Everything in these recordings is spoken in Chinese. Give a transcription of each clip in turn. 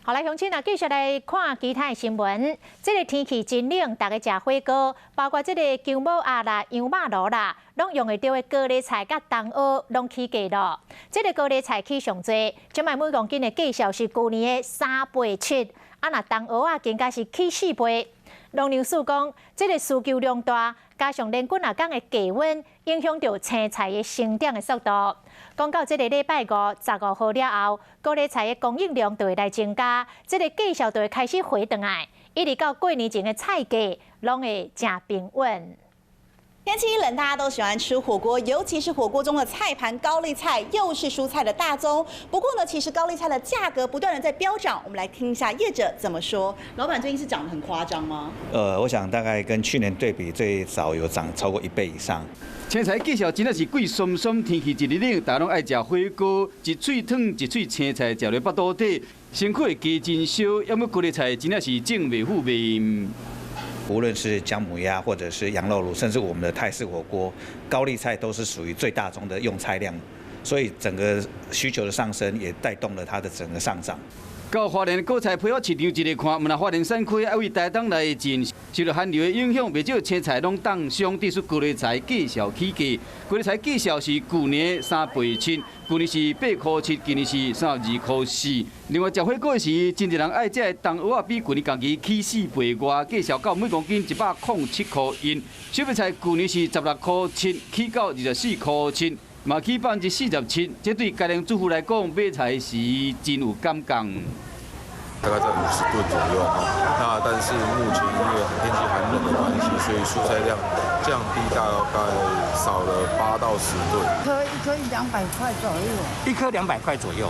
好，来，乡亲啊，继续来看其他的新闻。这个天气真冷，大家食火锅，包括这个姜母鸭啦、羊肉炉啦，拢用得到的高丽菜甲冬蚵拢起价咯。这个高丽菜起上济，即卖每公斤的价销是去年的3倍7，啊，那冬蚵啊更加是起4倍。农粮署讲，这个需求量大，加上连续啊天的低温，影响到青菜的生长的速度。讲到这个礼拜5、15号了后，高丽菜的供应量就会来增加，这个价销就会开始回转来，一直到过年前的菜价拢会正平稳。天气一冷，大家都喜欢吃火锅，尤其是火锅中的菜盘高丽菜，又是蔬菜的大宗。不过呢，其实高丽菜的价格不断的在飙涨。我们来听一下业者怎么说。老板最近是涨得很夸张吗？我想大概跟去年对比，最少有涨超过1倍以上。青菜价销真的是贵酸酸，天气一日冷，大家拢爱食火锅，一喙汤一喙青菜，食落腹肚底，身躯会加真烧。要么高丽菜真的是正袂负面。无论是姜母鸭，或者是羊肉炉，甚至我们的泰式火锅，高丽菜都是属于最大宗的用菜量，所以整个需求的上升也带动了它的整个上涨。到花莲果菜批发市场一个看，问花莲产区爱为台东来进，受到寒流的影响，不少青菜拢当上低出高丽菜价销起价。高丽菜价销是去年3倍7，去年是8块7，今年是32块4。另外食火锅时，真侪人爱食的冬蚵仔比去年同期起4倍外，价销到每公斤107块1。小白菜去年是16块7，起到24块7。嘛起47%，这对家庭主妇来讲，买菜时真有感觉。大概在50吨左右哈，那但是目前因为天气寒冷的关系，所以蔬菜量降低大概少了8到10吨。一颗200块左右。1颗200块左右。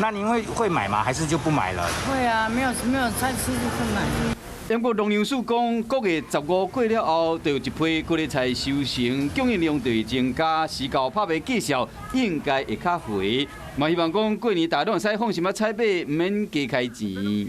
那您会买吗？还是就不买了？会啊，没有菜吃就不买。英国农粮署讲，国月15过了后，就有一批高丽菜收成，供应量就会增加，时到拍卖价销应该会较回。嘛希望讲过年大家拢会使放心啊采买，唔免加开钱。